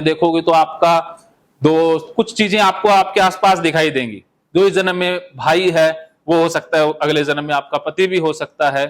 देखोगे तो आपका दोस्त, कुछ चीजें आपको आपके आसपास दिखाई देंगी। जो इस जन्म में भाई है वो हो सकता है अगले जन्म में आपका पति भी हो सकता है,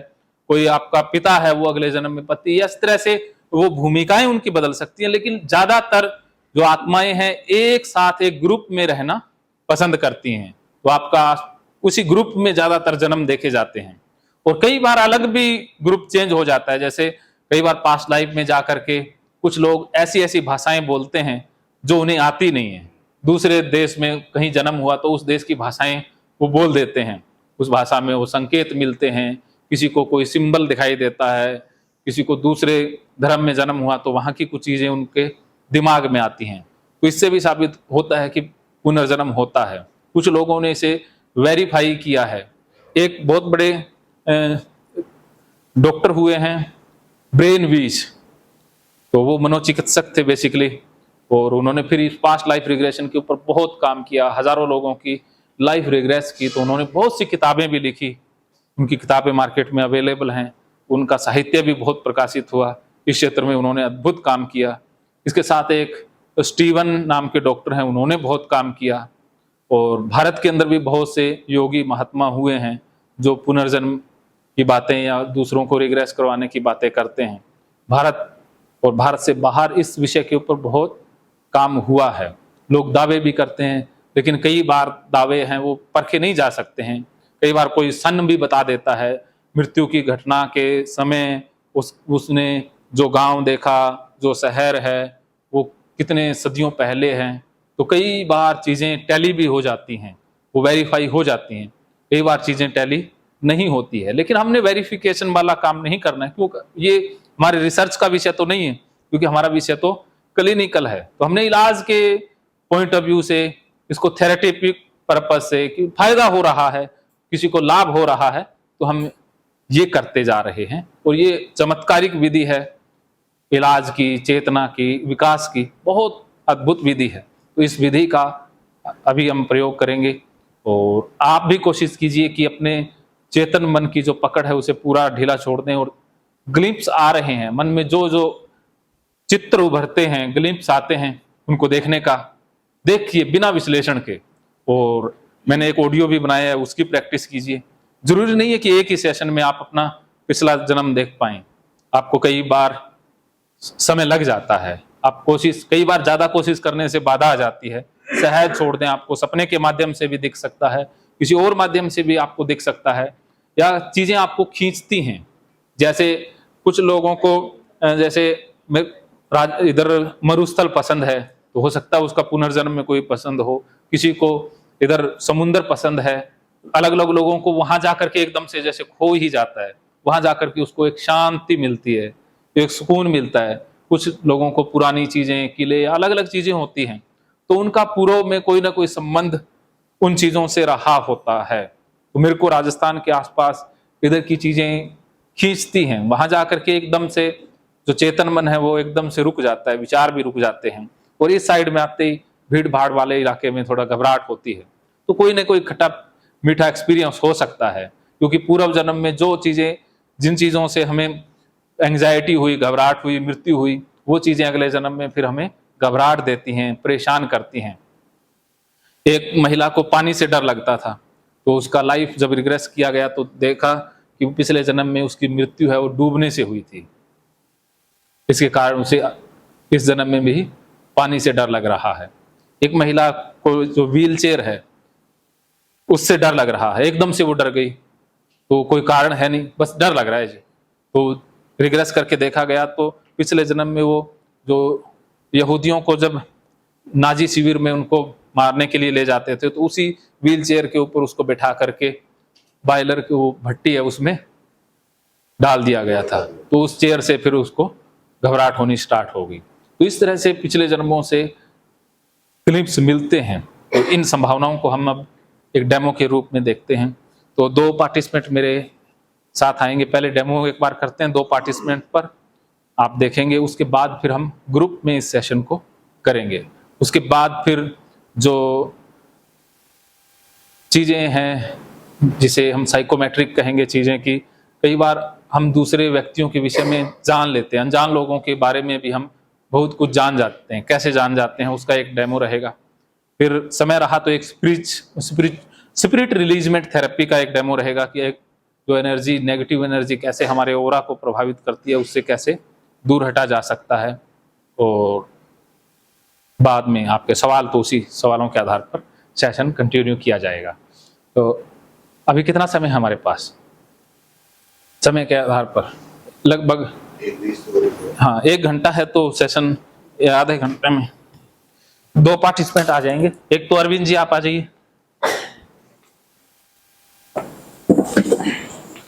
कोई आपका पिता है वो अगले जन्म में पति, या इस तरह से वो भूमिकाएं उनकी बदल सकती हैं। लेकिन ज्यादातर जो आत्माएं हैं एक साथ एक ग्रुप में रहना पसंद करती हैं, तो आपका उसी ग्रुप में ज्यादातर जन्म देखे जाते हैं। और कई बार अलग भी ग्रुप चेंज हो जाता है, जैसे कई बार पास्ट लाइफ में जाकर के कुछ लोग ऐसी ऐसी भाषाएं बोलते हैं जो उन्हें आती नहीं है। दूसरे देश में कहीं जन्म हुआ तो उस देश की भाषाएं वो बोल देते हैं, उस भाषा में वो संकेत मिलते हैं, किसी को कोई सिंबल दिखाई देता है, किसी को दूसरे धर्म में जन्म हुआ तो वहां की कुछ चीजें उनके दिमाग में आती हैं। तो इससे भी साबित होता है कि पुनर्जन्म होता है। कुछ लोगों ने इसे वेरीफाई किया है। एक बहुत बड़े डॉक्टर हुए हैं ब्रेन वीच, तो वो मनोचिकित्सक थे बेसिकली, और उन्होंने फिर इस पास्ट लाइफ रिग्रेशन के ऊपर बहुत काम किया, हजारों लोगों की लाइफ रिग्रेस की। तो उन्होंने बहुत सी किताबें भी लिखी, उनकी किताबें मार्केट में अवेलेबल हैं, उनका साहित्य भी बहुत प्रकाशित हुआ। इस क्षेत्र में उन्होंने अद्भुत काम किया। इसके साथ एक स्टीवन नाम के डॉक्टर हैं, उन्होंने बहुत काम किया। और भारत के अंदर भी बहुत से योगी महात्मा हुए हैं जो पुनर्जन्म की बातें या दूसरों को रिग्रेस करवाने की बातें करते हैं। भारत और भारत से बाहर इस विषय के ऊपर बहुत काम हुआ है। लोग दावे भी करते हैं, लेकिन कई बार दावे हैं वो परखे नहीं जा सकते हैं। कई बार कोई सन भी बता देता है, मृत्यु की घटना के समय उसने जो गांव देखा, जो शहर है वो कितने सदियों पहले हैं। तो कई बार चीजें टैली भी हो जाती हैं, वो वेरीफाई हो जाती हैं। कई बार चीजें टैली नहीं होती है, लेकिन हमने वेरिफिकेशन वाला काम नहीं करना है, क्योंकि ये हमारे रिसर्च का विषय तो नहीं है, क्योंकि हमारा विषय तो क्लिनिकल है। तो हमने इलाज के पॉइंट ऑफ व्यू से, इसको थेरेपेटिक पर्पज से कि फायदा हो रहा है, किसी को लाभ हो रहा है, तो हम ये करते जा रहे हैं। और ये चमत्कारिक विधि है इलाज की, चेतना की, विकास की, बहुत अद्भुत विधि है। तो इस विधि का अभी हम प्रयोग करेंगे, और आप भी कोशिश कीजिए कि अपने चेतन मन की जो पकड़ है उसे पूरा ढीला छोड़ दें। और ग्लिम्प्स आ रहे हैं मन में, जो जो चित्र उभरते हैं, ग्लिम्प्स आते हैं, उनको देखने का देखिए बिना विश्लेषण के। और मैंने एक ऑडियो भी बनाया है, उसकी प्रैक्टिस कीजिए। जरूरी नहीं है कि एक ही सेशन में आप अपना पिछला जन्म देख पाएं, आपको कई बार समय लग जाता है। आप कोशिश, कई बार ज्यादा कोशिश करने से बाधा आ जाती है, सहज छोड़ दें। आपको सपने के माध्यम से भी दिख सकता है, किसी और माध्यम से भी आपको दिख सकता है, या चीजें आपको खींचती हैं। जैसे कुछ लोगों को जैसे इधर मरुस्थल पसंद है, तो हो सकता है उसका पुनर्जन्म में कोई पसंद हो। किसी को इधर समुद्र पसंद है, अलग अलग लोगों को वहां जाकर के एकदम से जैसे खो ही जाता है, वहां जाकर के उसको एक शांति मिलती है, एक सुकून मिलता है। कुछ लोगों को पुरानी चीजें, किले, अलग अलग चीजें होती हैं, तो उनका पूर्व में कोई ना कोई संबंध उन चीजों से रहा होता है। तो मेरे को राजस्थान के आसपास इधर की चीजें खींचती हैं, वहां जाकर के एकदम से जो चेतन मन है वो एकदम से रुक जाता है, विचार भी रुक जाते हैं। और इस साइड में आते ही भीड़ भाड़ वाले इलाके में थोड़ा घबराहट होती है। तो कोई ना कोई खट्टा मीठा एक्सपीरियंस हो सकता है, क्योंकि पूर्व जन्म में जो चीजें, जिन चीजों से हमें एंग्जाइटी हुई, घबराहट हुई, मृत्यु हुई, वो चीजें अगले जन्म में फिर हमें घबराहट देती हैं, परेशान करती हैं। एक महिला को पानी से डर लगता था, तो उसका लाइफ जब रिग्रेस किया गया तो देखा कि पिछले जन्म में उसकी मृत्यु है वो डूबने से हुई थी। इसके कारण उसे इस जन्म में भी पानी से डर लग रहा है। एक महिला को जो व्हील चेयर है उससे डर लग रहा है, एकदम से वो डर गई, तो कोई कारण है नहीं, बस डर लग रहा है जी। तो रिग्रेस करके देखा गया तो पिछले जन्म में वो जो यहूदियों को जब नाजी शिविर में उनको मारने के लिए ले जाते थे, तो उसी व्हील चेयर के ऊपर उसको बैठा करके बॉयलर की वो भट्टी है उसमें डाल दिया गया था। तो उस चेयर से फिर उसको घबराहट होनी स्टार्ट हो गई। तो इस तरह से पिछले जन्मों से क्लिप्स मिलते हैं। तो इन संभावनाओं को हम अब एक डेमो के रूप में देखते हैं। तो 2 पार्टिसिपेंट मेरे साथ आएंगे। पहले डेमो एक बार करते हैं 2 पार्टिसिपेंट पर, आप देखेंगे। उसके बाद फिर हम ग्रुप में इस सेशन को करेंगे। उसके बाद फिर जो चीजें हैं, जिसे हम साइकोमेट्रिक कहेंगे चीजें, की कई बार हम दूसरे व्यक्तियों के विषय में जान लेते हैं, अनजान लोगों के बारे में भी हम बहुत कुछ जान जाते हैं। कैसे जान जाते हैं उसका एक डेमो रहेगा। फिर समय रहा तो एक स्पिरिट रिलीजमेंट थेरेपी का एक डेमो रहेगा कि एक जो एनर्जी, नेगेटिव एनर्जी कैसे हमारे ऑरा को प्रभावित करती है, उससे कैसे दूर हटा जा सकता है। और बाद में आपके सवाल, तो उसी सवालों के आधार पर सेशन कंटिन्यू किया जाएगा। तो अभी कितना समय है हमारे पास? समय के आधार पर लगभग 1 घंटा है, तो सेशन आधे घंटे में 2 पार्टिसिपेंट आ जाएंगे। एक तो अरविंद जी, आप आ जाइए।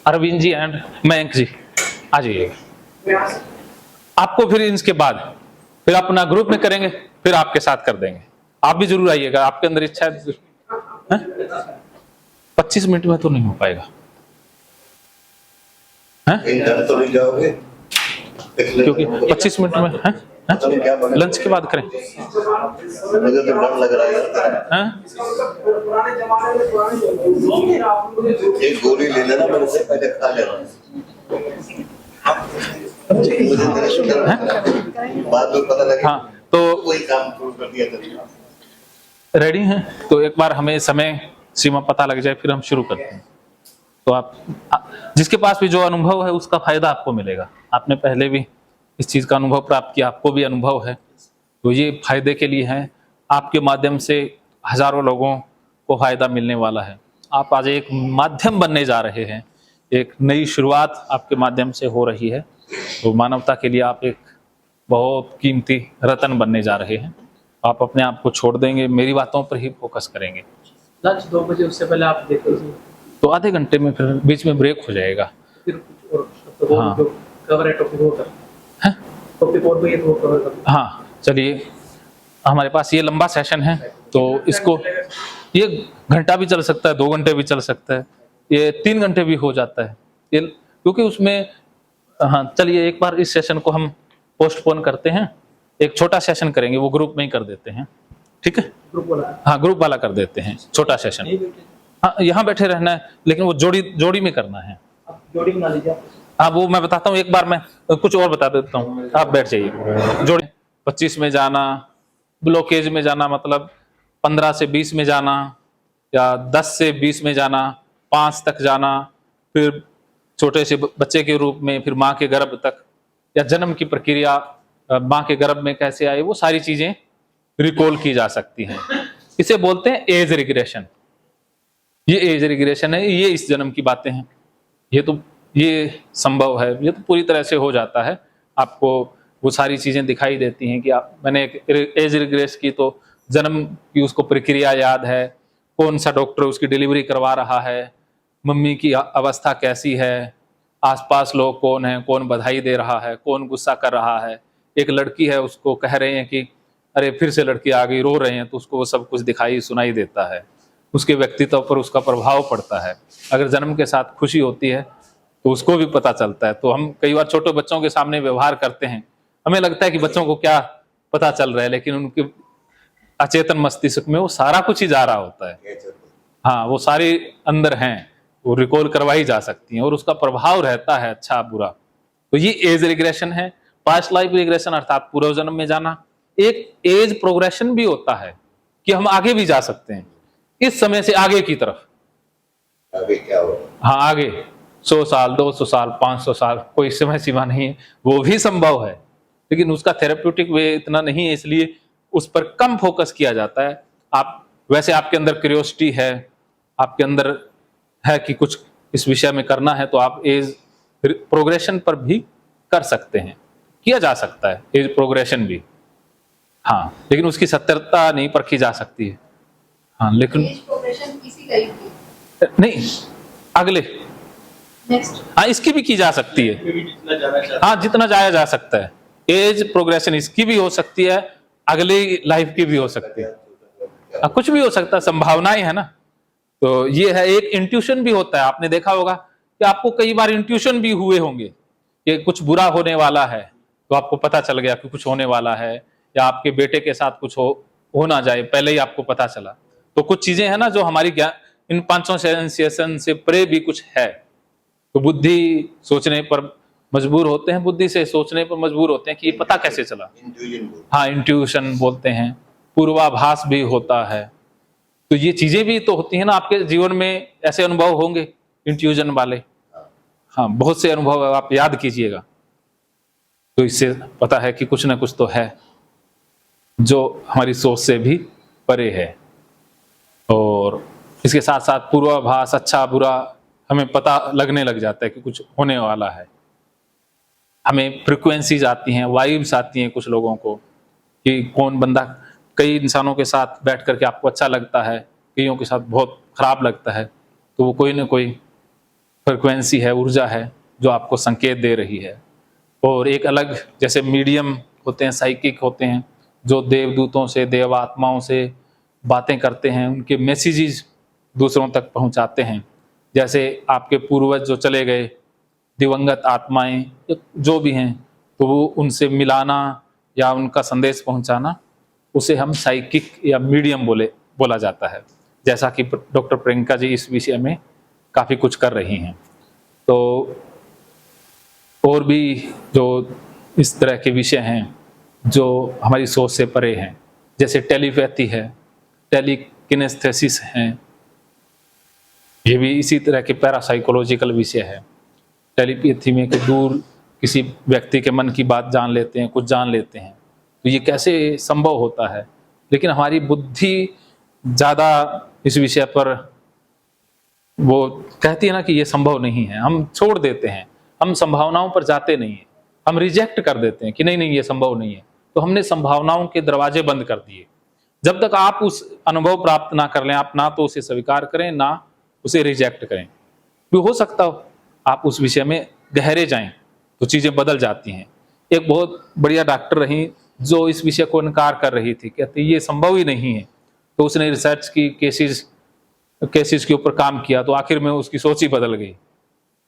अरविंद जी एंड मयंक जी आ जाइएगा। आपको फिर इसके बाद फिर अपना ग्रुप में करेंगे, फिर आपके साथ कर देंगे। आप भी जरूर आइएगा, आपके अंदर इच्छा है। 25 मिनट में तो नहीं हो पाएगा, तो नहीं जाओगे क्योंकि 25 मिनट में है। लंच के बाद करें। मुझे तो डर लग रहा है। एक गोली ले लेना, मैं उससे पहले खा लेना। बाद में पता लगे। हाँ, तो वही काम शुरू कर दिया। रेडी हैं? तो एक बार हमें समय सीमा पता लग जाए, फिर हम शुरू करते हैं। तो आप जिसके पास भी जो अनुभव है उसका फायदा आपको मिलेगा। आपने पहले भी इस चीज का अनुभव प्राप्त किया, आपको भी अनुभव है, तो ये फायदे के लिए है। आपके माध्यम से हजारों लोगों को फायदा मिलने वाला है। आप आज एक माध्यम बनने जा रहे हैं, एक नई शुरुआत आपके माध्यम से हो रही है। तो मानवता के लिए आप एक बहुत कीमती रत्न बनने जा रहे हैं। आप अपने आप को छोड़ देंगे, मेरी बातों पर ही फोकस करेंगे। लंच 2 बजे, उससे पहले आप देख लीजिए। तो आधे घंटे में फिर बीच में ब्रेक हो जाएगा। फिर कुछ और तो हाँ। जो कवर है टॉपिक वो कर, हैं? टॉपिक और भी है तो वो कवर कर। हाँ, चलिए, हमारे पास ये लंबा सेशन है, तो इसको ये घंटा भी चल सकता है, 2 घंटे भी चल सकता है, ये 3 घंटे भी हो जाता है ये, क्योंकि उसमें हाँ। चलिए, एक बार इस सेशन को हम पोस्टपोन करते हैं, एक छोटा सेशन करेंगे, वो ग्रुप में ही कर देते हैं, ठीक है? ग्रुप वाला, हाँ, ग्रुप वाला कर देते हैं, छोटा सेशन। हाँ, यहाँ बैठे रहना है, लेकिन वो जोड़ी में करना है। आप जोड़ी बना लीजिए। हाँ, वो मैं बताता हूँ, एक बार मैं कुछ और बता देता हूँ, आप बैठ जाइए। जोड़ी 25 में जाना, ब्लॉकेज में जाना मतलब 15 से 20 में जाना, या 10 से 20 में जाना, 5 तक जाना, फिर छोटे से बच्चे के रूप में, फिर माँ के गर्भ तक, या जन्म की प्रक्रिया, माँ के गर्भ में कैसे आए, वो सारी चीजें रिकॉल की जा सकती हैं। इसे बोलते हैं एज रिग्रेशन। ये एज रिग्रेशन है, ये इस जन्म की बातें हैं। ये संभव है, ये तो पूरी तरह से हो जाता है। आपको वो सारी चीजें दिखाई देती हैं कि मैंने एक एज रिग्रेस की, तो जन्म की उसको प्रक्रिया याद है, कौन सा डॉक्टर उसकी डिलीवरी करवा रहा है, मम्मी की अवस्था कैसी है, आसपास लोग कौन है, कौन बधाई दे रहा है, कौन गुस्सा कर रहा है। एक लड़की है, उसको कह रहे हैं कि अरे फिर से लड़की आ गई, रो रहे हैं, तो उसको वो सब कुछ दिखाई सुनाई देता है, उसके व्यक्तित्व पर उसका प्रभाव पड़ता है। अगर जन्म के साथ खुशी होती है तो उसको भी पता चलता है। तो हम कई बार छोटे बच्चों के सामने व्यवहार करते हैं, हमें लगता है कि बच्चों को क्या पता चल रहा है, लेकिन उनके अचेतन मस्तिष्क में वो सारा कुछ ही जा रहा होता है। हाँ, वो सारे अंदर हैं, वो रिकॉल करवाई जा सकती हैं और उसका प्रभाव रहता है, अच्छा बुरा। तो ये एज रिग्रेशन है। पास्ट लाइफ रिग्रेशन अर्थात पूर्व जन्म में जाना। एक एज प्रोग्रेशन भी होता है कि हम आगे भी जा सकते हैं, इस समय से आगे की तरफ। आगे क्या होगा? हाँ, आगे 100 साल, 200 साल, 500 साल, कोई समय सीमा नहीं है, वो भी संभव है, लेकिन उसका थेरेप्यूटिक वे इतना नहीं है, इसलिए उस पर कम फोकस किया जाता है। वैसे आपके अंदर क्यूरियोसिटी है, आपके अंदर है कि कुछ इस विषय में करना है, तो आप एज प्रोग्रेशन पर भी कर सकते हैं, किया जा सकता है एज प्रोग्रेशन भी। हाँ, लेकिन उसकी सत्यता नहीं परखी जा सकती है। हाँ, लेकिन नहीं, अगले नेक्स्ट, हाँ, इसकी भी की जा सकती है। हाँ, जितना जाया जा सकता है। एज प्रोग्रेशन इसकी भी हो सकती है, अगली लाइफ की भी हो सकती है। कुछ भी हो सकता है, संभावनाएं है ना। तो ये है, एक इंट्यूशन भी होता है। आपने देखा होगा कि आपको कई बार इंट्यूशन भी हुए होंगे कि कुछ बुरा होने वाला है, तो आपको पता चल गया कि कुछ होने वाला है, या आपके बेटे के साथ कुछ हो ना जाए, पहले ही आपको पता चला। तो कुछ चीजें हैं ना जो हमारी ज्ञान, इन 500 सेंसेशन से परे भी कुछ है। तो बुद्धि सोचने पर मजबूर होते हैं, बुद्धि से सोचने पर मजबूर होते हैं कि ये पता कैसे चला। इंट्यूजन बोल। हाँ, इंट्यूशन बोलते हैं, पूर्वाभास भी होता है। तो ये चीजें भी तो होती हैं ना, आपके जीवन में ऐसे अनुभव होंगे इंट्यूजन वाले। हाँ, बहुत से अनुभव आप याद कीजिएगा, तो इससे पता है कि कुछ ना कुछ तो है जो हमारी सोच से भी परे है। और इसके साथ साथ पूर्वाभास, अच्छा बुरा हमें पता लगने लग जाता है कि कुछ होने वाला है। हमें फ्रिक्वेंसीज आती हैं, वाइब्स आती हैं कुछ लोगों को, कि कौन बंदा, कई इंसानों के साथ बैठ करके आपको अच्छा लगता है, कईयों के साथ बहुत खराब लगता है, तो वो कोई ना कोई फ्रिक्वेंसी है, ऊर्जा है जो आपको संकेत दे रही है। और एक अलग, जैसे मीडियम होते हैं, साइकिक होते हैं, जो देवदूतों से, देव आत्माओं से बातें करते हैं, उनके मैसेजेस दूसरों तक पहुंचाते हैं। जैसे आपके पूर्वज जो चले गए, दिवंगत आत्माएं जो भी हैं, तो वो उनसे मिलाना या उनका संदेश पहुंचाना, उसे हम साइकिक या मीडियम बोला जाता है। जैसा कि डॉक्टर प्रियंका जी इस विषय में काफ़ी कुछ कर रही हैं। तो और भी जो इस तरह के विषय हैं जो हमारी सोच से परे हैं, जैसे टेलीपैथी है, टेलीकिनेस्थेसिस है, ये भी इसी तरह के पैरासाइकोलॉजिकल विषय है। टेलीपैथी में कि दूर किसी व्यक्ति के मन की बात जान लेते हैं, कुछ जान लेते हैं, तो ये कैसे संभव होता है। लेकिन हमारी बुद्धि ज़्यादा इस विषय पर वो कहती है ना कि ये संभव नहीं है, हम छोड़ देते हैं, हम संभावनाओं पर जाते नहीं हैं, हम रिजेक्ट कर देते हैं कि नहीं नहीं ये संभव नहीं है। तो हमने संभावनाओं के दरवाजे बंद कर दिए। जब तक आप उस अनुभव प्राप्त ना कर लें, आप ना तो उसे स्वीकार करें ना उसे रिजेक्ट करें। तो हो सकता हो आप उस विषय में गहरे जाएं तो चीज़ें बदल जाती हैं। एक बहुत बढ़िया डॉक्टर रही जो इस विषय को इनकार कर रही थी, कहती ये संभव ही नहीं है। तो उसने रिसर्च की, केसेस के ऊपर काम किया, तो आखिर में उसकी सोच ही बदल गई,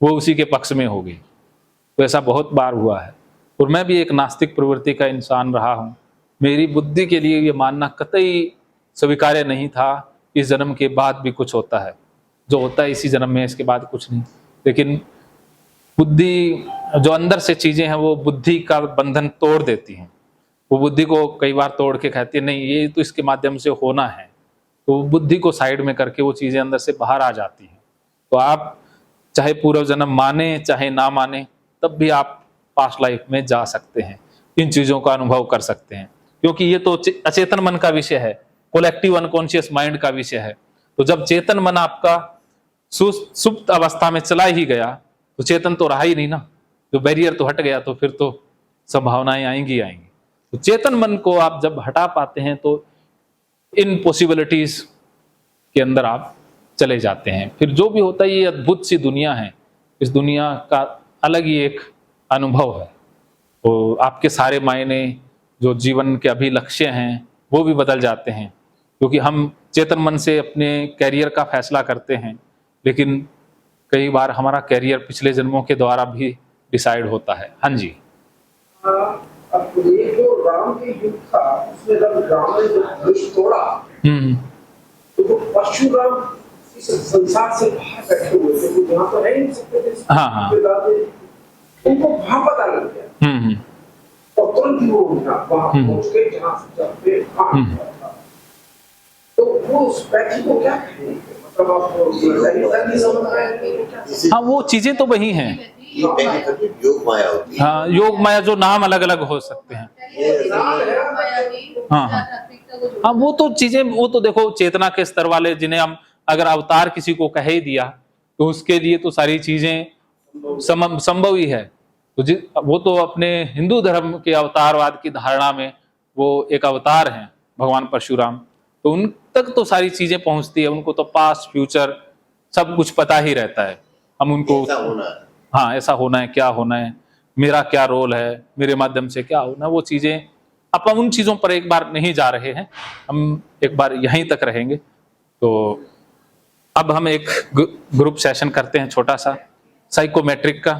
वो उसी के पक्ष में हो गई। तो ऐसा बहुत बार हुआ है। और मैं भी एक नास्तिक प्रवृत्ति का इंसान रहा हूँ। मेरी बुद्धि के लिए ये मानना कतई स्वीकार्य नहीं था इस जन्म के बाद भी कुछ होता है, जो होता है इसी जन्म में, इसके बाद कुछ नहीं। लेकिन बुद्धि जो अंदर से चीजें हैं वो बुद्धि का बंधन तोड़ देती हैं। वो बुद्धि को कई बार तोड़ के कहती है नहीं ये तो इसके माध्यम से होना है, तो बुद्धि को साइड में करके वो चीजें अंदर से बाहर आ जाती हैं। तो आप चाहे पूर्व जन्म माने चाहे ना माने, तब भी आप पास्ट लाइफ में जा सकते हैं, इन चीजों का अनुभव कर सकते हैं, क्योंकि ये तो अचेतन मन का विषय है, कोलेक्टिव अनकॉन्शियस माइंड का विषय है। तो जब चेतन मन आपका सुप्त अवस्था में चला ही गया तो चेतन तो रहा ही नहीं ना, जो बैरियर तो हट गया, तो फिर तो संभावनाएं आएंगी। तो चेतन मन को आप जब हटा पाते हैं तो इन पॉसिबिलिटीज के अंदर आप चले जाते हैं। फिर जो भी होता है ये अद्भुत सी दुनिया है, इस दुनिया का अलग ही एक अनुभव है। तो आपके सारे मायने जो जीवन के अभी लक्ष्य हैं वो भी बदल जाते हैं, क्योंकि हम चेतन मन से अपने कैरियर का फैसला करते हैं, लेकिन कई बार हमारा कैरियर पिछले जन्मों के द्वारा भी डिसाइड होता है। हाँ जी। अब ये जो राम के युग था उसमें जब राम ने जब धनुष तोड़ा तो वो परशुराम इस संसार से बाहर बैठे हुए थे, वो जहाँ तो रह नहीं सकते थे। हाँ। उनको वहां पता लग गया और तुरंत ही वो उठा वहां पहुंच गए जहाँ से जब पे तो वो उस पैठी को क्या कहेंगे, मतलब आपको नहीं समझ रहे हैं? हाँ, वो चीजें तो वही हैं। ये योग माया होती है। हाँ, योग माया, जो नाम अलग अलग हो सकते हैं। हाँ हाँ हाँ, वो तो चीजें, वो तो देखो चेतना के स्तर वाले, जिन्हें हम अगर अवतार किसी को कह ही दिया तो उसके लिए तो सारी चीजें संभव ही है। तो वो तो अपने हिंदू धर्म के अवतारवाद की धारणा में वो एक अवतार हैं भगवान परशुराम, तो उन तक तो सारी चीजें पहुंचती है, उनको तो पास्ट फ्यूचर सब कुछ पता ही रहता है। हम उनको हाँ ऐसा होना है, क्या होना है, मेरा क्या रोल है, मेरे माध्यम से क्या होना है, वो चीजें अपन उन चीजों पर एक बार नहीं जा रहे हैं, हम एक बार यहीं तक रहेंगे। तो अब हम एक ग्रुप सेशन करते हैं छोटा सा साइकोमेट्रिक का।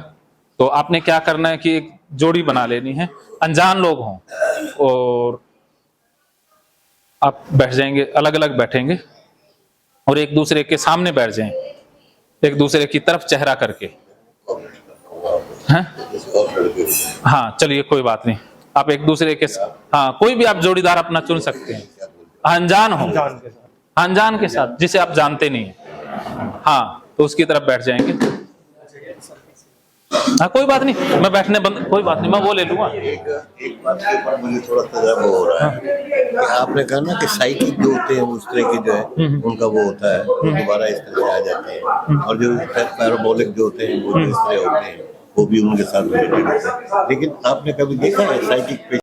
तो आपने क्या करना है कि एक जोड़ी बना लेनी है, अनजान लोग हों और आप बैठ जाएंगे, अलग अलग बैठेंगे और एक दूसरे के सामने बैठ जाएं, एक दूसरे की तरफ चेहरा करके। हैं? किसी और लड़के को। हाँ चलिए कोई बात नहीं, आप एक दूसरे के हाँ कोई भी आप जोड़ीदार अपना चुन सकते हैं, अनजान हो, जान के साथ। अनजान के साथ जिसे आप जानते नहीं है, हाँ तो उसकी तरफ बैठ जाएंगे। हाँ कोई बात नहीं, मैं बैठने बंद, कोई बात नहीं, मैं वो ले लूंगा। एक बात के ऊपर मुझे थोड़ा तजर्बा हो रहा है कि आपने कहा ना कि साइकिक जो होते हैं उस तरह के जो है उनका वो होता है, वो दोबारा इस तरह से आ जाते हैं, और जो पैराबोलिक जो होते हैं वो जो इस तरह होते हैं वो भी उनके साथ रिलेटेड होते हैं। लेकिन आपने कभी देखा है साइकिक